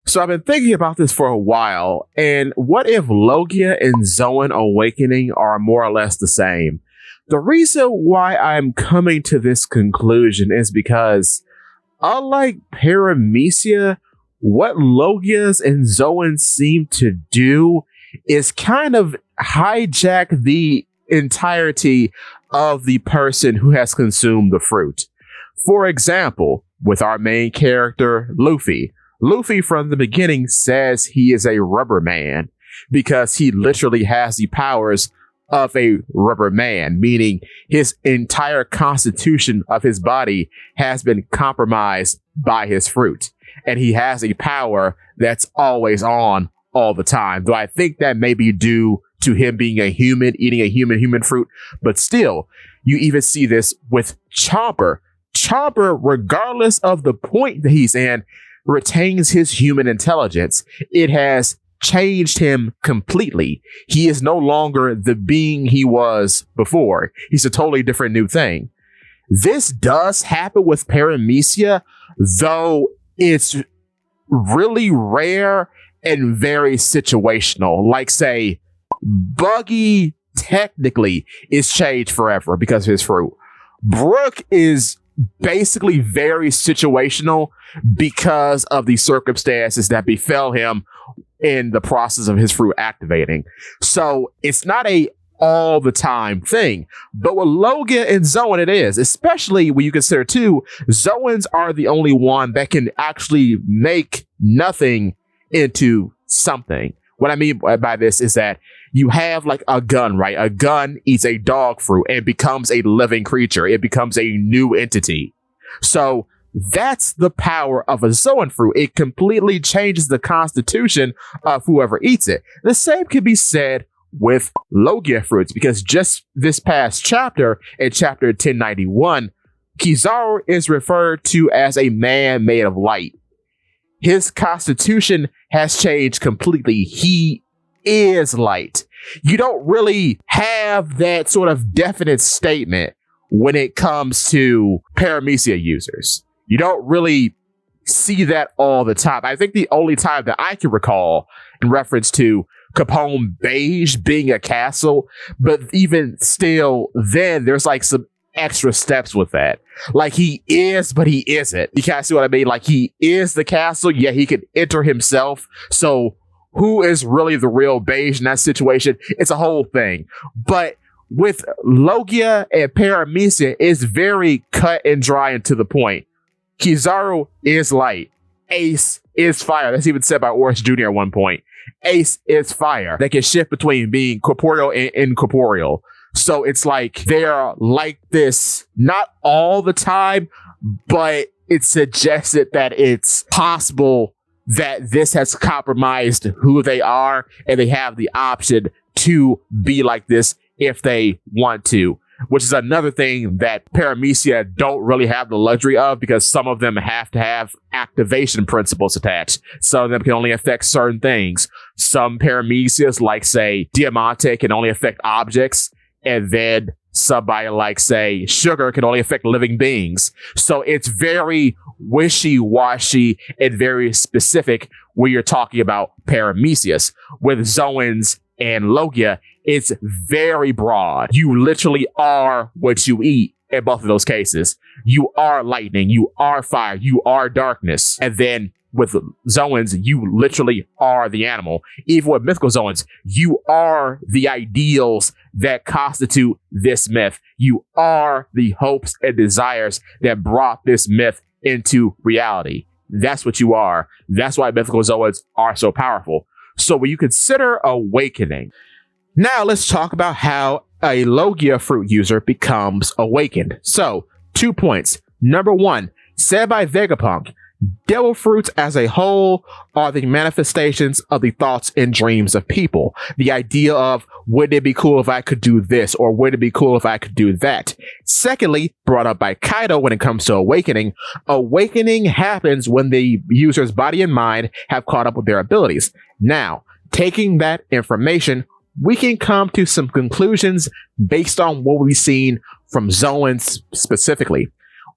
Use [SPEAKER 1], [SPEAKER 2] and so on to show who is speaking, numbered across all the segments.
[SPEAKER 1] So I've been thinking about this for a while, and what if Logia and Zoan Awakening are more or less the same? The reason why I'm coming to this conclusion is because, unlike Paramecia, what Logias and Zoans seem to do is kind of hijack the entirety of the person who has consumed the fruit. For example, with our main character, Luffy. Luffy from the beginning says he is a rubber man because he literally has the powers of a rubber man, meaning his entire constitution of his body has been compromised by his fruit. And he has a power that's always on all the time. Though I think that may be due to him being a human, eating a human fruit. But still, you even see this with Chomper. Chomper, regardless of the point that he's in, retains his human intelligence. It has changed him completely. He is no longer the being he was before. He's a totally different new thing. This does happen with Paramecia, though it's really rare and very situational. Like, say, Buggy technically is changed forever because of his fruit. Brook is basically very situational because of the circumstances that befell him in the process of his fruit activating. So it's not a all the time thing, but with Logia and Zoan it is, especially when you consider too, Zoans are the only one that can actually make nothing into something. What I mean by this is that you have like a gun, right? A gun eats a dog fruit and becomes a living creature. It becomes a new entity. So that's the power of a Zoan fruit. It completely changes the constitution of whoever eats it. The same can be said with Logia fruits, because just this past chapter, in chapter 1091, Kizaru is referred to as a man made of light. His constitution has changed completely. He is light. You don't really have that sort of definite statement when it comes to Paramecia users. You don't really see that all the time. I think the only time that I can recall in reference to Capone Beige being a castle, but even still then there's like some extra steps with that. Like he is, but he isn't. You kind of see what I mean? Like he is the castle, yet he can enter himself. So who is really the real Beige in that situation? It's a whole thing. But with Logia and Paramecia, it's very cut and dry and to the point. Kizaru is light. Ace is fire. That's even said by Orange Jr. at one point. Ace is fire. They can shift between being corporeal and incorporeal. So it's like they're like this, not all the time, but it suggested that it's possible that this has compromised who they are, and they have the option to be like this if they want to, which is another thing that Paramecia don't really have the luxury of, because some of them have to have activation principles attached. Some of them can only affect certain things. Some Paramecias, like say Diamante, can only affect objects, and then somebody like say Sugar can only affect living beings. So it's very wishy-washy and very specific when you're talking about Paramecias. With Zoans and Logia, it's very broad. You literally are what you eat in both of those cases. You are lightning, you are fire, you are darkness. And then with Zoans, you literally are the animal. Even with mythical Zoans, you are the ideals that constitute this myth. You are the hopes and desires that brought this myth into reality. That's what you are. That's why mythical Zoans are so powerful. So when you consider awakening, now let's talk about how a Logia fruit user becomes awakened. So 2 points. Number 1, said by Vegapunk, devil fruits as a whole are the manifestations of the thoughts and dreams of people. The idea of, wouldn't it be cool if I could do this, or wouldn't it be cool if I could do that? Secondly, brought up by Kaido when it comes to awakening, awakening happens when the user's body and mind have caught up with their abilities. Now, taking that information, we can come to some conclusions based on what we've seen from Zoans specifically.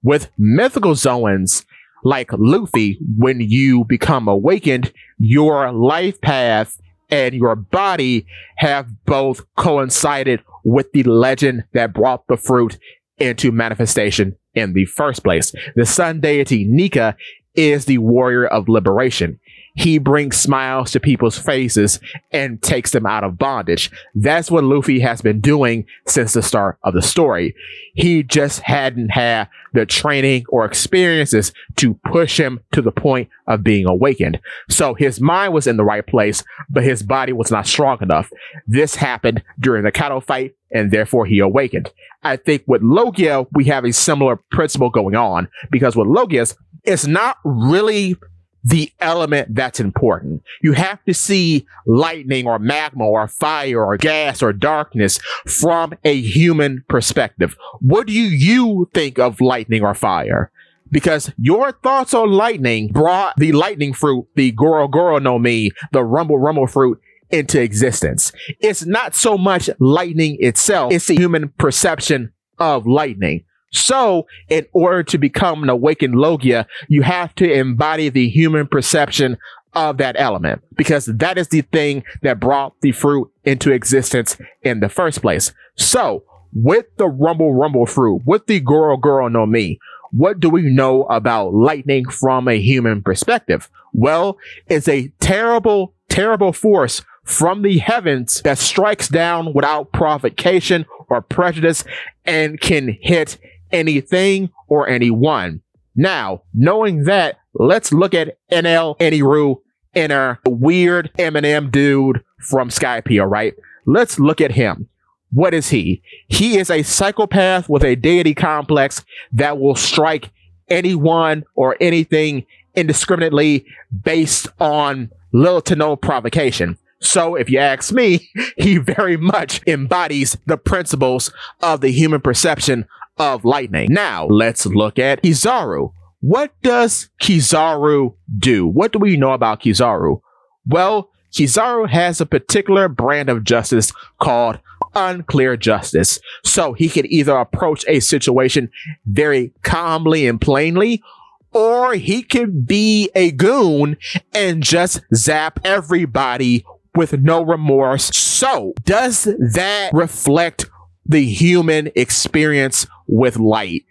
[SPEAKER 1] With mythical Zoans, like Luffy, when you become awakened, your life path and your body have both coincided with the legend that brought the fruit into manifestation in the first place. The sun deity Nika is the warrior of liberation. He brings smiles to people's faces and takes them out of bondage. That's what Luffy has been doing since the start of the story. He just hadn't had the training or experiences to push him to the point of being awakened. So his mind was in the right place, but his body was not strong enough. This happened during the Kaido fight, and therefore he awakened. I think with Logia, we have a similar principle going on, because with Logias, it's not really the element that's important. You have to see lightning or magma or fire or gas or darkness from a human perspective. What do you think of lightning or fire? Because your thoughts on lightning brought the lightning fruit, the Goro Goro no Mi, the Rumble Rumble fruit into existence. It's not so much lightning itself, it's the human perception of lightning. So, in order to become an awakened Logia, you have to embody the human perception of that element, because that is the thing that brought the fruit into existence in the first place. So, with the Rumble Rumble fruit, with the Goro Goro no Mi, what do we know about lightning from a human perspective? Well, it's a terrible, terrible force from the heavens that strikes down without provocation or prejudice and can hit anything or anyone. Now, knowing that, let's look at NL Eniru Inner, the weird Eminem dude from Skypiea, right? Let's look at him. What is he? He is a psychopath with a deity complex that will strike anyone or anything indiscriminately based on little to no provocation. So if you ask me, he very much embodies the principles of the human perception of lightning. Now, let's look at Kizaru. What does Kizaru do? What do we know about Kizaru? Well, Kizaru has a particular brand of justice called unclear justice. So he can either approach a situation very calmly and plainly, or he can be a goon and just zap everybody with no remorse. So, does that reflect the human experience with light?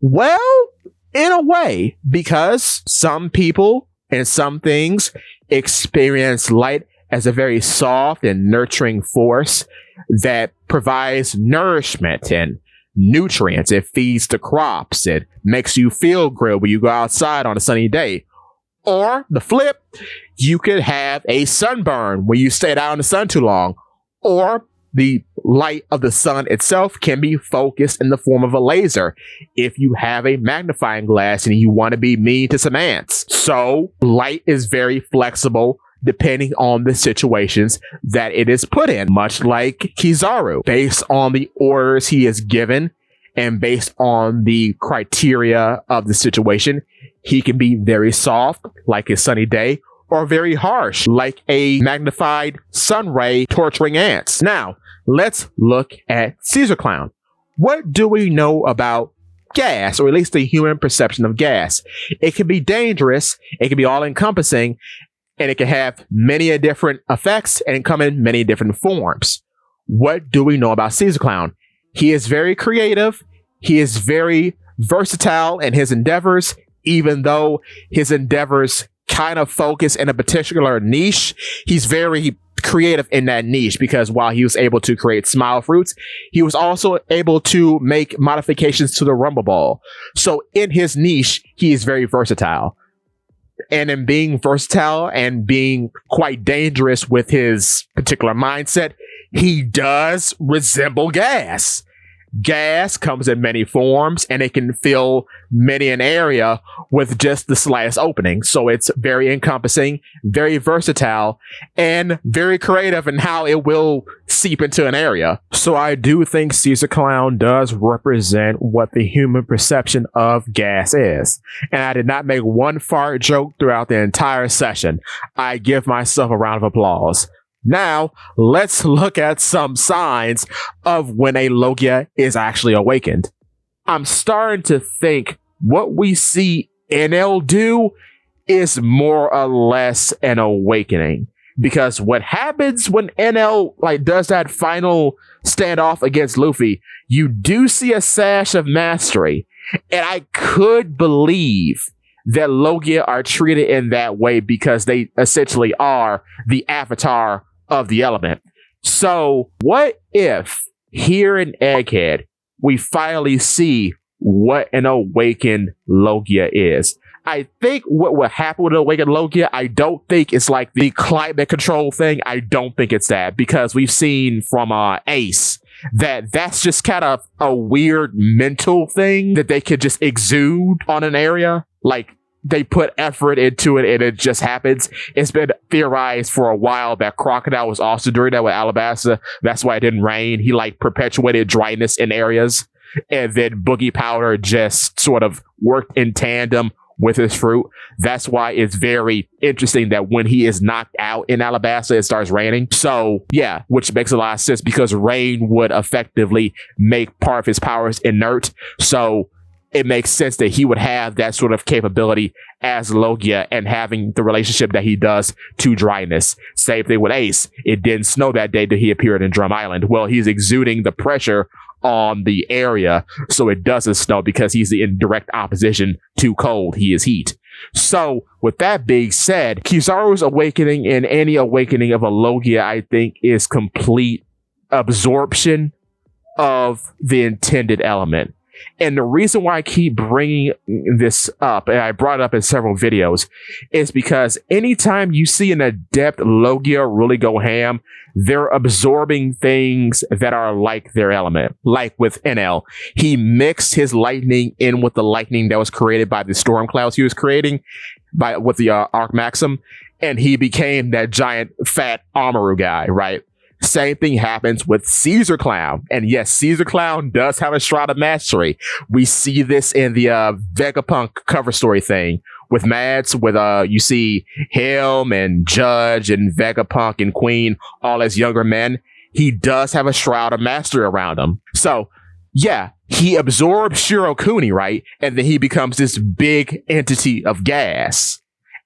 [SPEAKER 1] Well, in a way, because some people and some things experience light as a very soft and nurturing force that provides nourishment and nutrients. It feeds the crops. It makes you feel good when you go outside on a sunny day. Or the flip, you could have a sunburn when you stayed out in the sun too long. Or the light of the sun itself can be focused in the form of a laser if you have a magnifying glass and you want to be mean to some ants. So light is very flexible depending on the situations that it is put in, much like Kizaru. Based on the orders he is given and based on the criteria of the situation, he can be very soft, like a sunny day, or very harsh, like a magnified sun ray torturing ants. Now, let's look at Caesar Clown. What do we know about gas, or at least the human perception of gas? It can be dangerous, it can be all-encompassing, and it can have many different effects and come in many different forms. What do we know about Caesar Clown? He is very creative, he is very versatile in his endeavors, even though his endeavors kind of focus in a particular niche. He's very creative in that niche, because while he was able to create smile fruits, he was also able to make modifications to the Rumble Ball. So in his niche, he is very versatile. And in being versatile and being quite dangerous with his particular mindset, he does resemble gas. Gas comes in many forms, and it can fill many an area with just the slightest opening. So it's very encompassing, very versatile, and very creative in how it will seep into an area. So I do think Caesar Clown does represent what the human perception of gas is. And I did not make one fart joke throughout the entire session. I give myself a round of applause. Now, let's look at some signs of when a Logia is actually awakened. I'm starting to think what we see NL do is more or less an awakening. Because what happens when NL like does that final standoff against Luffy, you do see a sash of mastery. And I could believe that Logia are treated in that way because they essentially are the avatar of the element. So what if here in Egghead, we finally see what an awakened Logia is? I think what will happen with an awakened Logia, I don't think it's like the climate control thing. I don't think it's that, because we've seen from Ace that's just kind of a weird mental thing that they could just exude on an area. Like, they put effort into it and it just happens. It's been theorized for a while that Crocodile was also doing that with Alabasta. That's why it didn't rain. He like perpetuated dryness in areas. And then Boogie Powder just sort of worked in tandem with his fruit. That's why it's very interesting that when he is knocked out in Alabasta, it starts raining. So yeah, which makes a lot of sense because rain would effectively make part of his powers inert. So it makes sense that he would have that sort of capability as Logia and having the relationship that he does to dryness. Same thing with Ace. It didn't snow that day that he appeared in Drum Island. Well, he's exuding the pressure on the area, so it doesn't snow because he's in direct opposition to cold. He is heat. So with that being said, Kizaru's awakening and any awakening of a Logia, I think, is complete absorption of the intended element. And the reason why I keep bringing this up, and I brought it up in several videos, is because anytime you see an adept Logia really go ham, they're absorbing things that are like their element. Like with NL, he mixed his lightning in with the lightning that was created by the storm clouds he was creating with the Arc Maxim, and he became that giant fat Amaru guy, right? Same thing happens with Caesar Clown. And yes, Caesar Clown does have a Shroud of Mastery. We see this in the Vegapunk cover story thing with Mads, with you see him and Judge and Vegapunk and Queen all as younger men. He does have a Shroud of Mastery around him. So yeah, he absorbs Shirokuni, right? And then he becomes this big entity of gas.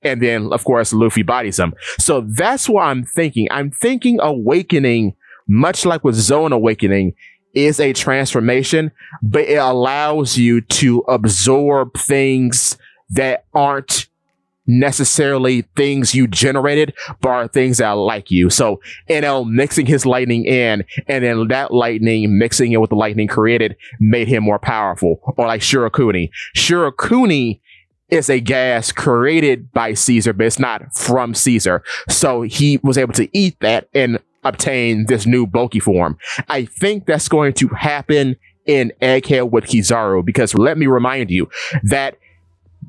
[SPEAKER 1] And then, of course, Luffy bodies him. So that's what I'm thinking. I'm thinking awakening, much like with Zone Awakening, is a transformation, but it allows you to absorb things that aren't necessarily things you generated, but are things that are like you. So NL mixing his lightning in, and then that lightning mixing it with the lightning created made him more powerful. Or like Shirokuni. Shirokuni is a gas created by Caesar, but it's not from Caesar. So he was able to eat that and obtain this new bulky form. I think that's going to happen in Egghead with Kizaru, because let me remind you that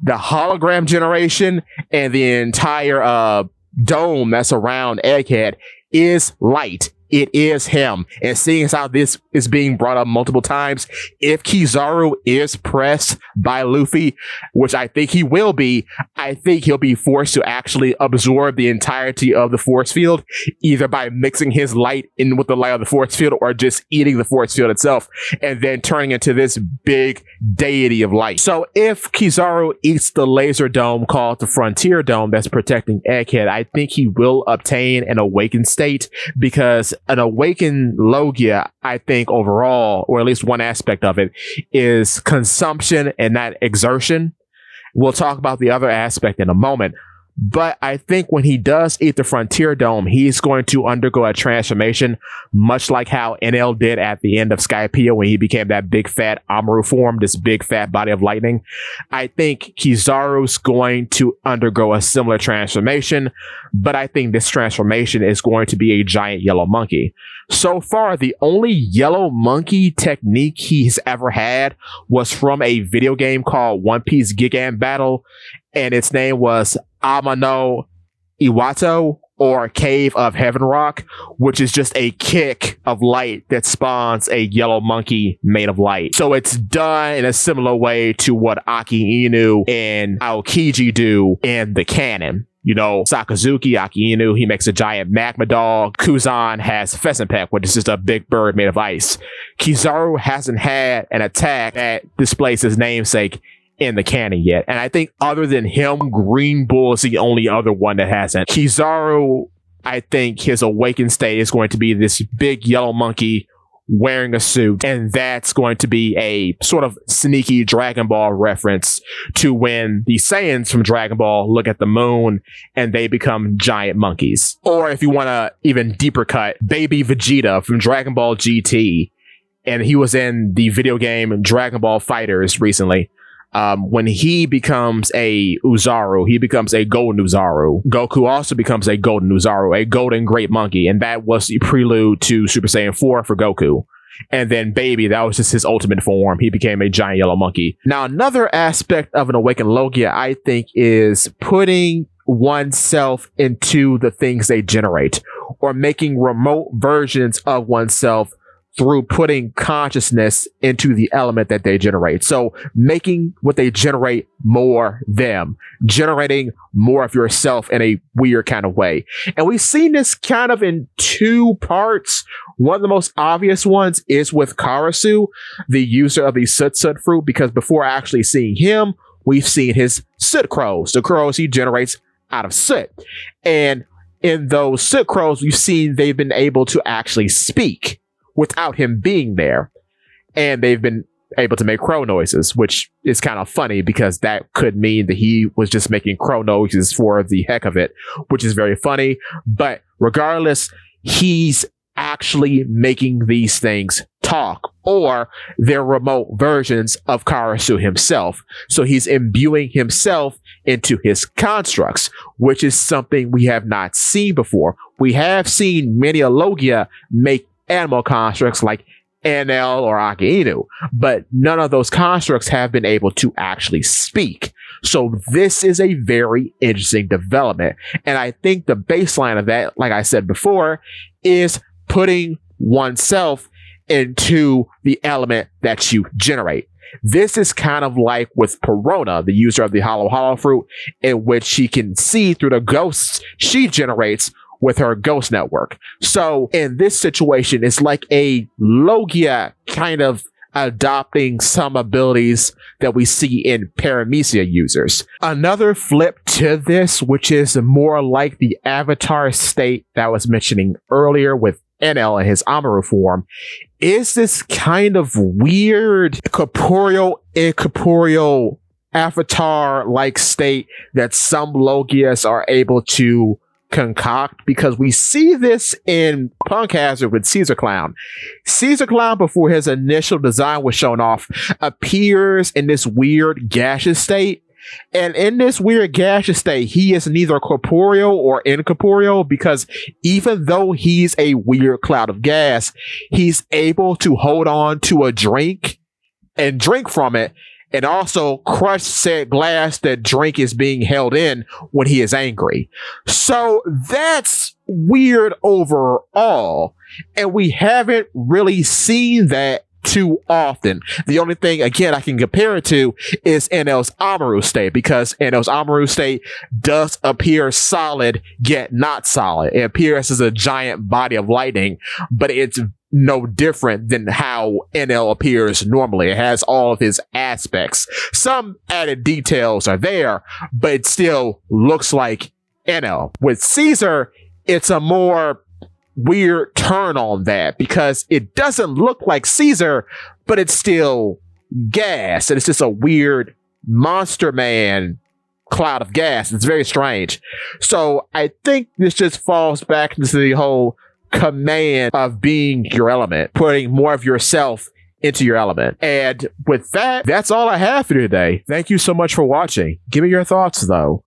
[SPEAKER 1] the hologram generation and the entire dome that's around Egghead is light. It is him. And seeing as how this is being brought up multiple times, if Kizaru is pressed by Luffy, which I think he will be, I think he'll be forced to actually absorb the entirety of the force field, either by mixing his light in with the light of the force field or just eating the force field itself and then turning into this big deity of light. So if Kizaru eats the laser dome called the Frontier Dome that's protecting Egghead, I think he will obtain an awakened state, because an awakened Logia, I think overall, or at least one aspect of it, is consumption and not exertion. We'll talk about the other aspect in a moment. But I think when he does eat the Frontier Dome, he's going to undergo a transformation, much like how NL did at the end of Skypiea when he became that big fat Amaru form, this big fat body of lightning. I think Kizaru's going to undergo a similar transformation, but I think this transformation is going to be a giant yellow monkey. So far, the only yellow monkey technique he's ever had was from a video game called One Piece Gigan Battle, and its name was Amano Iwato, or Cave of Heaven Rock, which is just a kick of light that spawns a yellow monkey made of light. So it's done in a similar way to what Aki Inu and Aokiji do in the canon. You know, Sakazuki, Aki Inu, he makes a giant magma dog. Kuzan has Pheasant Peck, which is just a big bird made of ice. Kizaru hasn't had an attack that displays his namesake in the canon yet. And I think other than him, Green Bull is the only other one that hasn't. Kizaru, I think his awakened state is going to be this big yellow monkey wearing a suit, and that's going to be a sort of sneaky Dragon Ball reference to when the Saiyans from Dragon Ball look at the moon and they become giant monkeys. Or if you want to even deeper cut, Baby Vegeta from Dragon Ball GT, and he was in the video game Dragon Ball Fighters recently. When he becomes a Uzaru, he becomes a golden Uzaru. Goku also becomes a golden Uzaru, a golden great monkey, and that was the prelude to Super Saiyan 4 for Goku. And then Baby, that was just his ultimate form. He became a giant yellow monkey. Now, another aspect of an awakened Logia, I think, is putting oneself into the things they generate, or making remote versions of oneself through putting consciousness into the element that they generate. So making what they generate more them, generating more of yourself in a weird kind of way. And we've seen this kind of in two parts. One of the most obvious ones is with Karasu, the user of the Soot fruit, because before actually seeing him, we've seen his Soot crows, the crows he generates out of soot. And in those Soot crows, we've seen they've been able to actually speak without him being there. And they've been able to make crow noises, which is kind of funny because that could mean that he was just making crow noises for the heck of it, which is very funny. But regardless, he's actually making these things talk, or they're remote versions of Karasu himself. So he's imbuing himself into his constructs, which is something we have not seen before. We have seen many a Logia make animal constructs like NL or Akainu, but none of those constructs have been able to actually speak. So this is a very interesting development. And I think the baseline of that, like I said before, is putting oneself into the element that you generate. This is kind of like with Perona, the user of the Hollow fruit, in which she can see through the ghosts she generates with her ghost network. So in this situation, it's like a Logia kind of adopting some abilities that we see in Paramecia users. Another flip to this, which is more like the avatar state that I was mentioning earlier with NL in his Amaru form, is this kind of weird incorporeal avatar-like state that some Logias are able to concoct, because we see this in Punk Hazard with Caesar Clown. Caesar Clown, before his initial design was shown off, appears in this weird gaseous state. And in this weird gaseous state, he is neither corporeal or incorporeal, because even though he's a weird cloud of gas, he's able to hold on to a drink and drink from it, and also crush said glass that drink is being held in when he is angry. So that's weird overall. And we haven't really seen that too often. The only thing, again, I can compare it to is NL's Amaru state, because NL's Amaru state does appear solid, yet not solid. It appears as a giant body of lightning, but it's no different than how NL appears normally. It has all of his aspects. Some added details are there, but it still looks like NL. With Caesar, it's a more weird turn on that, because it doesn't look like Caesar, but it's still gas, and it's just a weird monster man cloud of gas. It's very strange. So I think this just falls back into the whole command of being your element, putting more of yourself into your element. And with that, that's all I have for you today. Thank you so much for watching. Give me your thoughts, though.